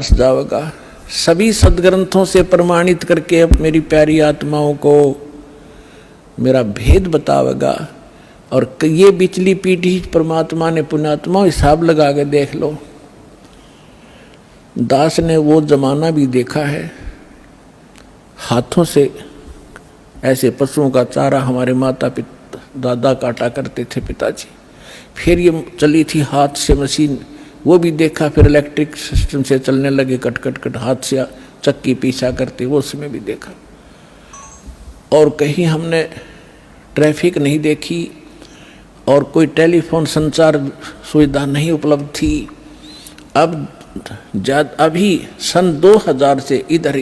दास जावेगा, सभी सदग्रंथों से प्रमाणित करके अब मेरी प्यारी आत्माओं को मेरा भेद बतावेगा। और ये बिचली पीढ़ी परमात्मा ने पुण्यात्मा हिसाब लगा के देख लो, दास ने वो जमाना भी देखा है, हाथों से ऐसे पशुओं का चारा हमारे माता पिता दादा काटा करते थे पिताजी। फिर ये चली थी हाथ से मशीन, वो भी देखा। फिर इलेक्ट्रिक सिस्टम से चलने लगे, कट कट कट हाथ से चक्की पीछा करते, वो उसमें भी देखा। और कहीं हमने ट्रैफिक नहीं देखी और कोई टेलीफोन संचार सुविधा नहीं उपलब्ध थी। अभी सन 2000 से इधर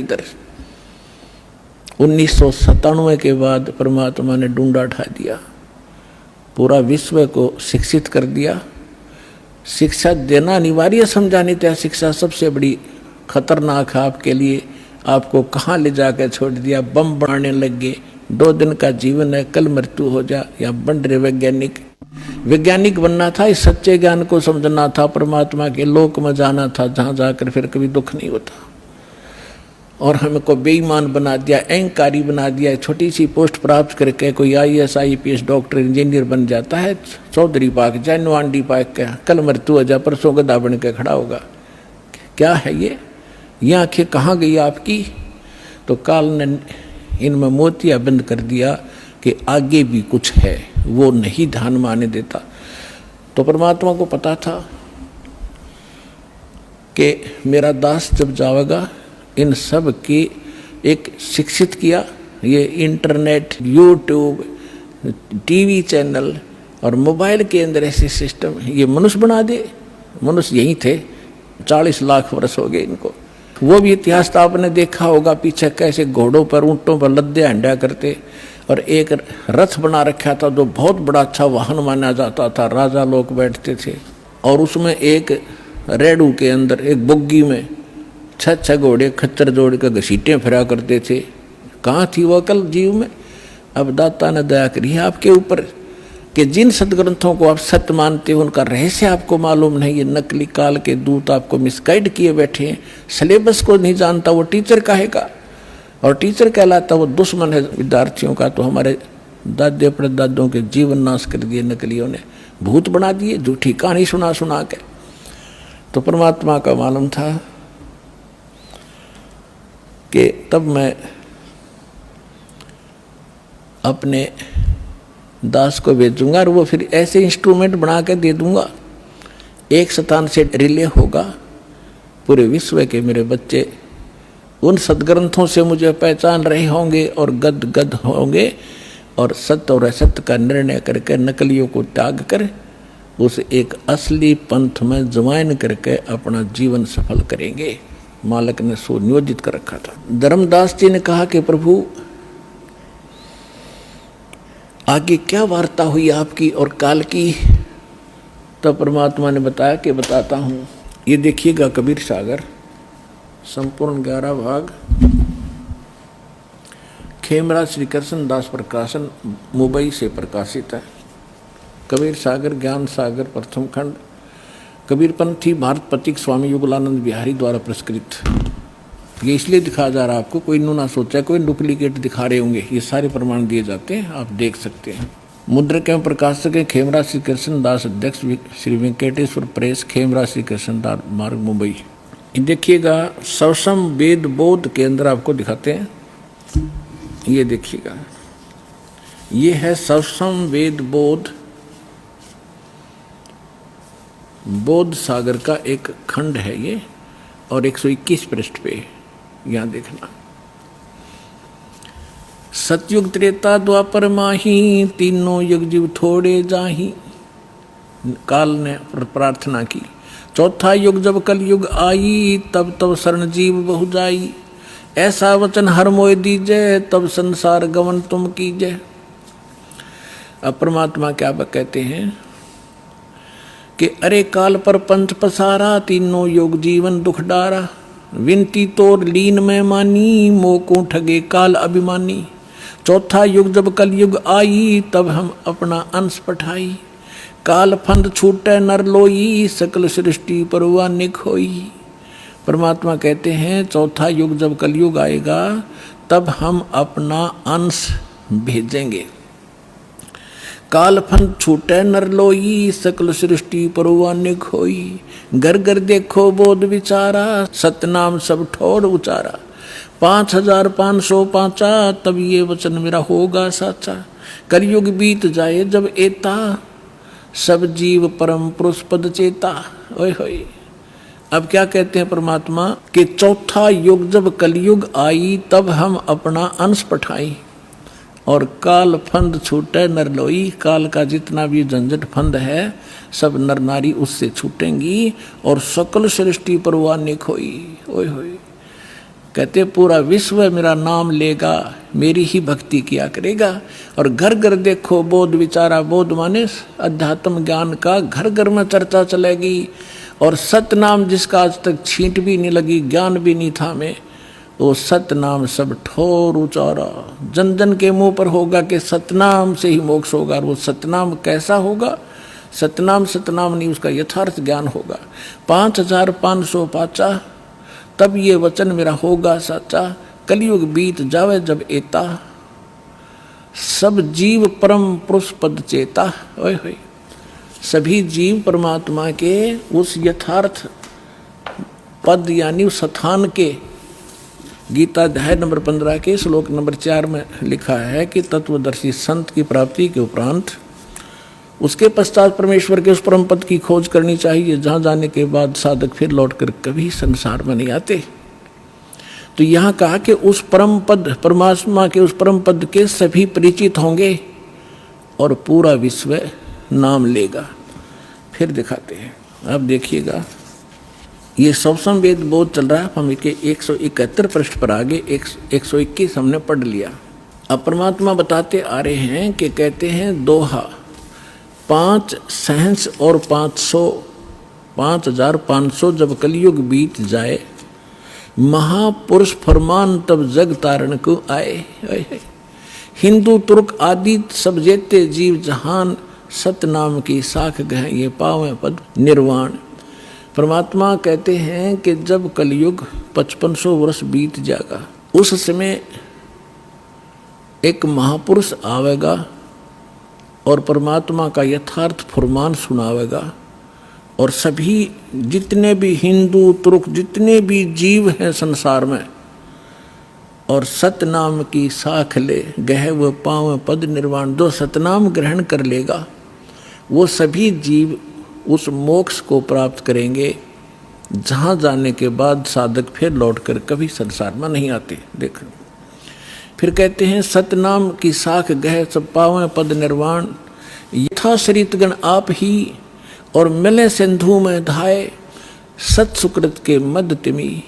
1997 के बाद परमात्मा ने डूंडा उठा दिया, पूरा विश्व को शिक्षित कर दिया। शिक्षा देना अनिवार्य समझा, नहीं था शिक्षा सबसे बड़ी खतरनाक है आपके लिए। आपको कहाँ ले जाकर छोड़ दिया, बम बनाने लग गए। 2 दिन का जीवन है, कल मृत्यु हो जा। या बन रहे वैज्ञानिक बनना था, इस सच्चे ज्ञान को समझना था, परमात्मा के लोक में जाना था, जहाँ जाकर फिर कभी दुख नहीं होता। और हमको बेईमान बना दिया, अहंकारी बना दिया। छोटी सी पोस्ट प्राप्त करके कोई IAS IPS डॉक्टर इंजीनियर बन जाता है, चौधरी पाक जाए नवांडी पाक का, कल मृत्यु हो जाए, परसों गधा बन के खड़ा होगा। क्या है ये आंखें कहाँ गई आपकी? तो काल ने इनमें मोतिया बंद कर दिया कि आगे भी कुछ है, वो नहीं ध्यान में आने देता। तो परमात्मा को पता था कि मेरा दास जब जाएगा, इन सब की एक शिक्षित किया। ये इंटरनेट, यूट्यूब, टीवी चैनल और मोबाइल के अंदर ऐसे सिस्टम ये मनुष्य बना दे। मनुष्य यही थे, 40 लाख वर्ष हो गए इनको। वो भी इतिहास तो आपने देखा होगा, पीछे कैसे घोड़ों पर ऊंटों पर लद्दे हंडा करते। और एक रथ बना रखा था जो बहुत बड़ा अच्छा वाहन माना जाता था, राजा लोग बैठते थे। और उसमें एक रेडू के अंदर एक बुग्गी में 6 घोड़े खच्चर जोड़ कर घसीटें फिरा करते थे। कहाँ थी वो अकल जीव में? अब दाता ने दया करी है आपके ऊपर कि जिन सदग्रंथों को आप सत्य मानते हो उनका रहस्य आपको मालूम नहीं। ये नकली काल के दूत आपको मिसगाइड किए बैठे हैं। सिलेबस को नहीं जानता वो टीचर काहेगा, और टीचर कहलाता वो दुश्मन है विद्यार्थियों का। तो हमारे दादे परदादों के जीवन नाश कर दिए नकलियों ने, भूत बना दिए, झूठी कहानी सुना के। तो परमात्मा का मालूम था कि तब मैं अपने दास को भेजूंगा और वो फिर ऐसे इंस्ट्रूमेंट बना के दे दूंगा, एक स्थान से रिले होगा पूरे विश्व के मेरे बच्चे उन सदग्रंथों से मुझे पहचान रहे होंगे और गद होंगे, और सत्य और असत्य का निर्णय करके नकलियों को त्याग कर उस एक असली पंथ में ज्वाइन करके अपना जीवन सफल करेंगे। मालिक ने सुनियोजित कर रखा था। धर्मदास जी ने कहा कि प्रभु आगे क्या वार्ता हुई आपकी और काल की? तो परमात्मा ने बताया कि बताता हूँ। ये देखिएगा कबीर सागर संपूर्ण 11 भाग, खेमराज श्री कृष्ण दास प्रकाशन मुंबई से प्रकाशित है। कबीर सागर ज्ञान सागर प्रथम खंड, कबीरपंथी भारत पथिक स्वामी युगलानंद बिहारी द्वारा पुरस्कृत। ये इसलिए दिखाया जा रहा है आपको, कोई ना सोचा कोई डुप्लीकेट दिखा रहे होंगे। ये सारे प्रमाण दिए जाते हैं, आप देख सकते हैं। मुद्रक एवं प्रकाशक है खेमराज श्री कृष्ण दास, अध्यक्ष श्री वेंकटेश्वर प्रेस, खेमराज श्री कृष्ण दास मार्ग मुंबई। देखिएगा सवसम वेद बोध के अंदर आपको दिखाते हैं। ये देखिएगा, ये है सवसम वेद बोध, बोध सागर का एक खंड है ये, और 121 पृष्ठ पे यहाँ देखना। सतयुग त्रेता द्वापर माही, तीनों युग जीव थोड़े जाही। काल ने प्रार्थना की, चौथा युग जब कल युग आई, तब तब शरण जीव बहु जाई। ऐसा वचन हर मोय दीजय, तब संसार गमन तुम कीजय। अब परमात्मा क्या कहते हैं कि अरे काल पर पंथ पसारा, तीनों युग जीवन दुख डारा। विनती तोर लीन में मानी, मोको ठगे काल अभिमानी। चौथा युग जब कल युग आई, तब हम अपना अंश पठाई। काल फंद छूटे नर लोई, सकल सृष्टि परवानिक होई। परमात्मा कहते हैं चौथा युग जब कलयुग आएगा तब हम अपना अंश भेजेंगे। कालफन छूटे नर लोई, सकल सृष्टि परवाने खोई। घर घर देखो बोध विचारा, सतनाम सब ठोर उचारा। 5505 तब ये वचन मेरा होगा साचा। कलयुग बीत जाए जब एता, सब जीव परम पुरुष पद चेता। ओए होए। अब क्या कहते हैं परमात्मा कि चौथा युग जब कलयुग आई तब हम अपना अंश पठाई, और काल फंद छूटे नर लोई। काल का जितना भी झंझट फंद है सब नर नारी उससे छूटेंगी, और सकल सृष्टि परवाने खोई। ओए होए। कहते पूरा विश्व मेरा नाम लेगा, मेरी ही भक्ति किया करेगा। और घर घर देखो बोध विचारा, बोध माने अध्यात्म ज्ञान का घर घर में चर्चा चलेगी। और सतनाम जिसका आज तक छींट भी नहीं लगी, ज्ञान भी नहीं था में, वो सतनाम सब ठोर उचारा। जन जन के मुंह पर होगा कि सतनाम से ही मोक्ष होगा। और वो सतनाम कैसा होगा? सतनाम सतनाम नहीं, उसका यथार्थ ज्ञान होगा। 5505 तब ये वचन मेरा होगा साचा। कलयुग बीत जावे जब एता, सब जीव परम पुरुष पद चेता। ओए होए। सभी जीव परमात्मा के उस यथार्थ पद यानी उस स्थान के, गीता अध्याय नंबर 15 के श्लोक नंबर 4 में लिखा है कि तत्वदर्शी संत की प्राप्ति के उपरांत उसके पश्चात परमेश्वर के उस परम पद की खोज करनी चाहिए, जहाँ जाने के बाद साधक फिर लौटकर कभी संसार में नहीं आते। तो यहाँ कहा कि उस परम पद, परमात्मा के उस परम पद के सभी परिचित होंगे और पूरा विश्व नाम लेगा। फिर दिखाते हैं। अब देखिएगा, ये सवसम वेद बोध चल रहा है। हम इसके 171 पृष्ठ पर आगे 121 हमने पढ़ लिया। अब परमात्मा बताते आ रहे हैं कि कहते हैं दोहा 5 सहंस और 5500 जब कलयुग बीत जाए, महापुरुष फरमान तब जग तारण को आए। हिंदू तुर्क आदि सब जेते जीव जहान, सतनाम की साख गह ये पावें पद निर्वाण। परमात्मा कहते हैं कि जब कलयुग 5500 वर्ष बीत जाएगा, उस समय एक महापुरुष आवेगा और परमात्मा का यथार्थ फरमान सुनावेगा, और सभी जितने भी हिंदू तुर्क जितने भी जीव हैं संसार में, और सतनाम की साख ले गह व पाव पद निर्वाण। जो सतनाम ग्रहण कर लेगा वो सभी जीव उस मोक्ष को प्राप्त करेंगे, जहाँ जाने के बाद साधक फिर लौटकर कभी संसार में नहीं आते। देख, फिर कहते हैं सतनाम की साख गह सब पावें पद निर्वाण। यथा शरीतगण आप ही और मिले सिंधु में धाये, सत सुकृत के मद तिमी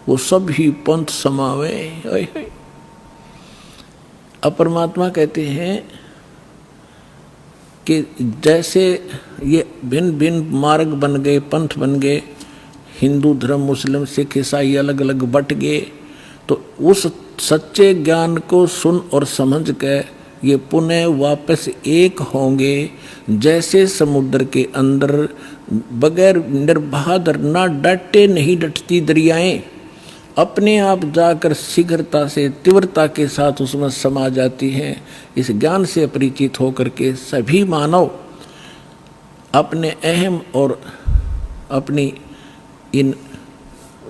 वो सब ही पंथ समावे। अब परमात्मा कहते हैं कि जैसे ये भिन्न भिन्न मार्ग बन गए, पंथ बन गए, हिंदू धर्म, मुस्लिम, सिख, ईसाई अलग अलग बट गए, तो उस सच्चे ज्ञान को सुन और समझ के ये पुनः वापस एक होंगे। जैसे समुद्र के अंदर बगैर निर्बाध ना डटे नहीं डटती दरियाएं, अपने आप जाकर शीघ्रता से तीव्रता के साथ उसमें समा जाती हैं। इस ज्ञान से परिचित होकर के सभी मानव अपने अहम और अपनी इन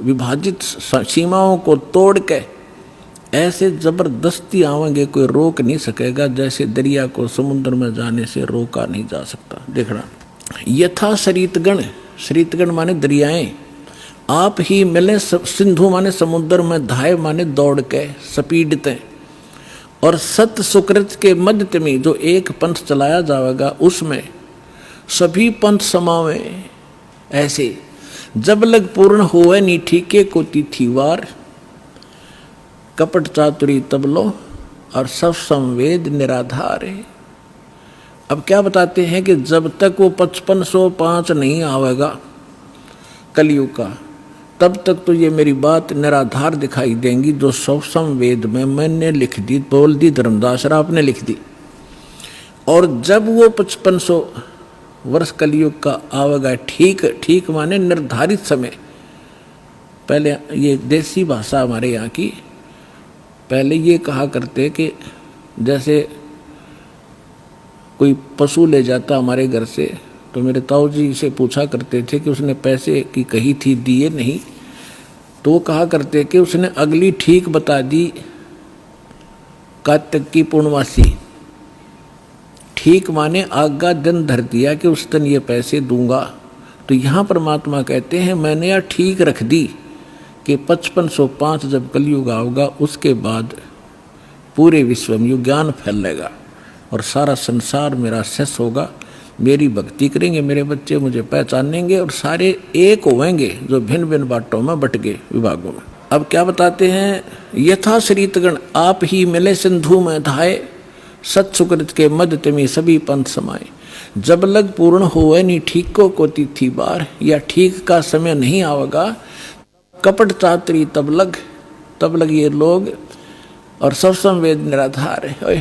विभाजित सीमाओं को तोड़ के ऐसे जबरदस्ती आवेंगे, कोई रोक नहीं सकेगा, जैसे दरिया को समुद्र में जाने से रोका नहीं जा सकता। देखना, यथा शरीतगण, शरीतगण माने दरियाएं, आप ही मिले सिंधु माने समुद्र में, धाय माने दौड़ के स्पीडते, और सत सुकृत के मध्य में जो एक पंथ चलाया जाएगा उसमें सभी पंथ समावे। ऐसे जब लग पूर्ण होवे नी ठीके को तिथिवार, कपट चातुरी तबलो और सब संवेद निराधार है। अब क्या बताते हैं कि जब तक वो 5505 नहीं आवेगा कलयुग का, तब तक तो ये मेरी बात निराधार दिखाई देंगी, जो सब संवेद में मैंने लिख दी, बोल दी, धर्मदास राव ने लिख दी। और जब वो 5500 वर्ष कलयुग का आवेगा, ठीक ठीक माने निर्धारित समय, पहले ये देसी भाषा हमारे यहाँ की, पहले ये कहा करते कि जैसे कोई पशु ले जाता हमारे घर से, तो मेरे ताऊ जी से पूछा करते थे कि उसने पैसे की कही थी, दिए नहीं, तो वो कहा करते कि उसने अगली ठीक बता दी कार्तिक की पूर्णमासी। ठीक माने आगा दिन धर दिया कि उस दिन ये पैसे दूंगा। तो यहाँ परमात्मा कहते हैं मैंने यार ठीक रख दी कि 5505 जब कलयुग आओगा उसके बाद पूरे विश्व में युग ज्ञान फैलेगा और सारा संसार मेरा शेष होगा, मेरी भक्ति करेंगे, मेरे बच्चे मुझे पहचानेंगे और सारे एक होंगे जो भिन्न भिन्न बाटों में बट गए विभागों में। अब क्या बताते हैं, यथा श्रीतगण आप ही मिले सिंधु में धाये, सत सुकृत के मद तिमी सभी पंथ समाये। जब लग पूर्ण होवे नी ठीक को तिथि बार, या ठीक का समय नहीं आवेगा, कपट चातरी तब लग ये लोग और सब संवेद निराधार है।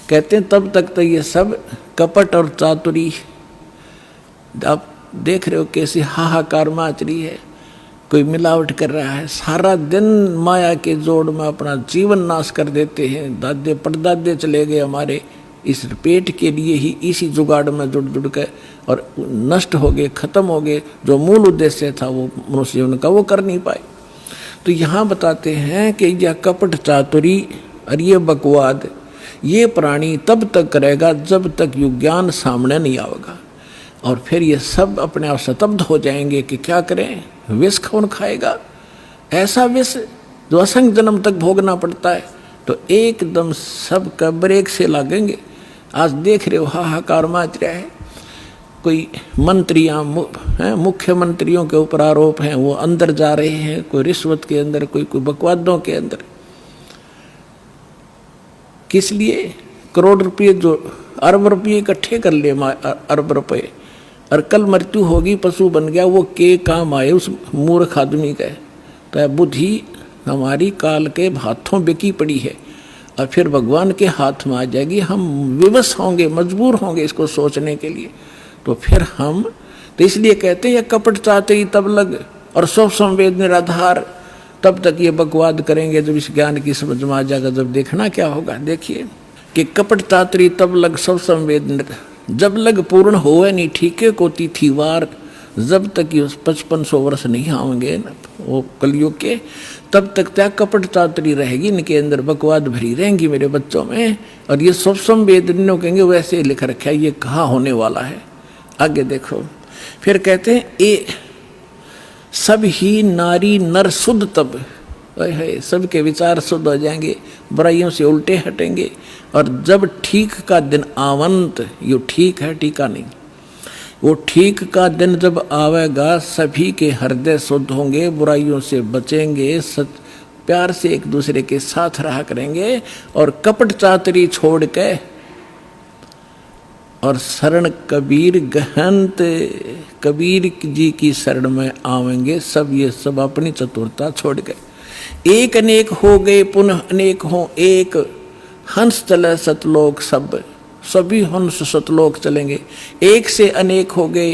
कहते हैं तब तक तो ये सब कपट और चातुरी, आप देख रहे हो कैसी हाहाकार मच रही है, कोई मिलावट कर रहा है, सारा दिन माया के जोड़ में अपना जीवन नाश कर देते हैं। दादे परदादे चले गए हमारे इस पेट के लिए ही, इसी जुगाड़ में जुड़ के और नष्ट हो गए, खत्म हो गए। जो मूल उद्देश्य था वो मनुष्य जीवन का वो कर नहीं पाए। तो यहाँ बताते हैं कि यह कपट चातुरी और ये बकवाद ये प्राणी तब तक करेगा जब तक युग ज्ञान सामने नहीं आएगा, और फिर ये सब अपने आप स्तब्ध हो जाएंगे कि क्या करें, विष कौन खाएगा, ऐसा विष जो असंख्य जन्म तक भोगना पड़ता है। तो एकदम सब का ब्रेक से लगेंगे। आज देख रहे हो हाहाकार मच रहा है, कोई मंत्रियां मुख्यमंत्रियों के ऊपर आरोप हैं, वो अंदर जा रहे हैं, कोई रिश्वत के अंदर, कोई बकवादों के अंदर। किस लिए? करोड़ रुपये जो अरब रुपये इकट्ठे कर ले, अरब रुपये, और कल मृत्यु होगी, पशु बन गया, वो के काम आए उस मूर्ख आदमी का। तो बुद्धि हमारी काल के हाथों बिकी पड़ी है और फिर भगवान के हाथ में आ जाएगी। हम विवश होंगे, मजबूर होंगे इसको सोचने के लिए। तो फिर हम तो इसलिए कहते हैं ये कपट चातरी तब लग और सब संवेद निराधार, तब तक ये बकवाद करेंगे जब इस ज्ञान की समझ में आ जाएगा। जब देखना क्या होगा, देखिए कि कपट चातरी तब लग सब संवेद, जब लग पूर्ण होवे नहीं ठीके को तिथि वार, जब तक ये 5500 वर्ष नहीं आएंगे वो कलयुग के, तब तक त्या कपट चातरी रहेगी, इनके अंदर बकवाद भरी रहेंगी मेरे बच्चों में। और ये सब संवेद कहेंगे वैसे लिख रखा है, ये कहाँ होने वाला है। आगे देखो फिर कहते हैं ए सब ही नारी नर शुद्ध तब, सबके विचार शुद्ध हो जाएंगे, बुराइयों से उल्टे हटेंगे। और जब ठीक का दिन आवंत, ये ठीक है टीका नहीं, वो ठीक का दिन जब आवेगा सभी के हृदय शुद्ध होंगे, बुराइयों से बचेंगे, प्यार से एक दूसरे के साथ रहा करेंगे और कपट चातरी छोड़ के और शरण कबीर गहंत, कबीर जी की शरण में आवेंगे सब। ये सब अपनी चतुरता छोड़ गए। एक अनेक हो गए पुनः अनेक हो एक, हंस चले सतलोक सब, सभी हंस सतलोक चलेंगे। एक से अनेक हो गए,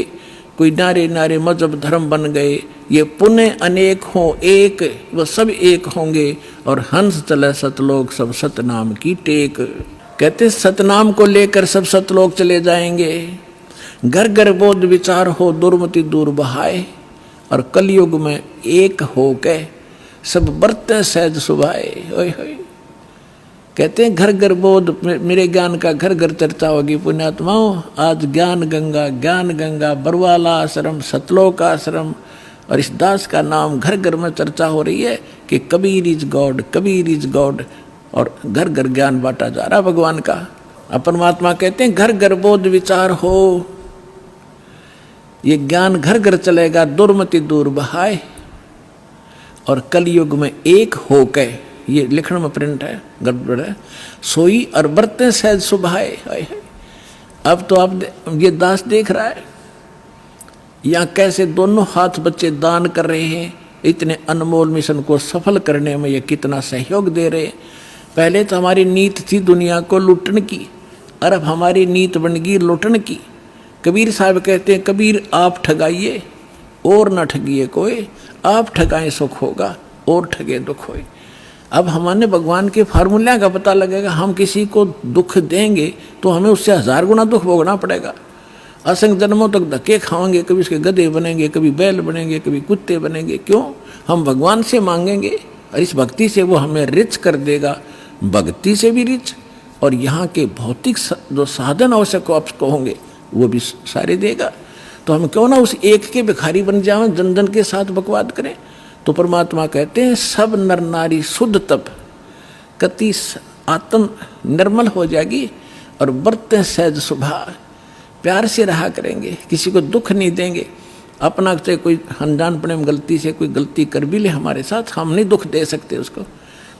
कोई नारे नारे मजहब धर्म बन गए, ये पुनः अनेक हो एक, वो सब एक होंगे और हंस चले सतलोक सब सतनाम की टेक। कहते सतनाम को लेकर सब सतलोक चले जाएंगे। घर घर बोध विचार हो दुर्मति दूर बहाए, और कलयुग में एक हो के सब बरते सहज सुभाए। ओए होए, कहते हैं घर घर बोध, मेरे ज्ञान का घर घर चर्चा होगी पुण्यात्माओं। आज ज्ञान गंगा बरवाला आश्रम, सतलोक आश्रम और इस दास का नाम घर घर में चर्चा हो रही है कि Kabir is God, Kabir is God, और घर घर ज्ञान बांटा जा रहा भगवान का। परमात्मा कहते हैं घर घर बोध विचार हो, ये ज्ञान घर घर चलेगा, दुर्मति दूर बहाए, और कलयुग में एक हो के, ये लिखण में प्रिंट है, गड़बड़ है, सोई और बरते सहज सुभाए। अब तो आप ये दास देख रहा है यहाँ कैसे दोनों हाथ बच्चे दान कर रहे हैं, इतने अनमोल मिशन को सफल करने में ये कितना सहयोग दे रहे हैं। पहले तो हमारी नीत थी दुनिया को लूटने की, और अब हमारी नीत बन गई लूटने की। कबीर साहब कहते हैं कबीर आप ठगाइए, और न ठगिए कोई, आप ठगाए सुख होगा और ठगे दुख होए। अब हमारे भगवान के फार्मूला का पता लगेगा। हम किसी को दुख देंगे तो हमें उससे 1000 गुना दुख भोगना पड़ेगा। असंख्य जन्मों तक धक्के खाएंगे, कभी उसके गधे बनेंगे, कभी बैल बनेंगे, कभी कुत्ते बनेंगे। क्यों? हम भगवान से मांगेंगे और इस भक्ति से वो हमें रिच कर देगा, भक्ति से भी रिच, और यहाँ के भौतिक जो साधन आवश्यक आपको होंगे वो भी सारे देगा। तो हम क्यों ना उस एक के भिखारी बन जाएं, जन जन के साथ बकवाद करें। तो परमात्मा कहते हैं सब नर नारी शुद्ध तप कति आत्म निर्मल हो जाएगी और बरतें सहज स्वभाव, प्यार से रहा करेंगे, किसी को दुख नहीं देंगे। अपना से कोई अनजानपने में गलती से कोई गलती कर भी ले हमारे साथ, हम नहीं दुख दे सकते उसको।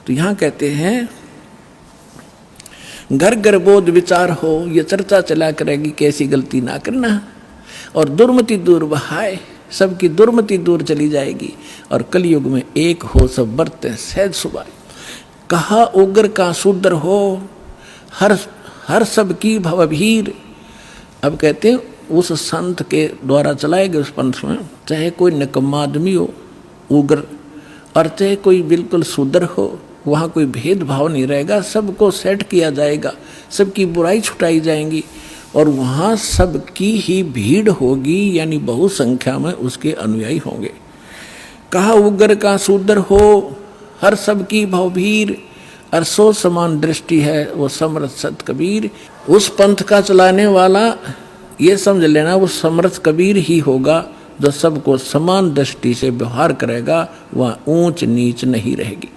तो यहाँ कहते हैं घर घर बोध विचार हो, ये चर्चा चला करेगी कैसी गलती ना करना, और दुर्मति दूर बहाए, सबकी दुर्मति दूर चली जाएगी, और कलयुग में एक हो सब बरते सहज सुभाए। कहा उग्र का शूद्र हो, हर सब की भवभीर। अब कहते हैं उस संत के द्वारा चलाए गए उस पंथ में चाहे कोई निकम्मा आदमी हो उग्र, और चाहे कोई बिल्कुल शूद्र हो, वहाँ कोई भेदभाव नहीं रहेगा, सबको सेट किया जाएगा, सबकी बुराई छुटाई जाएंगी, और वहाँ सबकी ही भीड़ होगी, यानी बहु संख्या में उसके अनुयायी होंगे। कहा उग्र का शूद्र हो, हर सबकी भवभीर, और सो समान दृष्टि है वो समर्थ सत कबीर। उस पंथ का चलाने वाला ये समझ लेना वो समर्थ कबीर ही होगा जो सबको समान दृष्टि से व्यवहार करेगा, वहाँ ऊंच नीच नहीं रहेगी।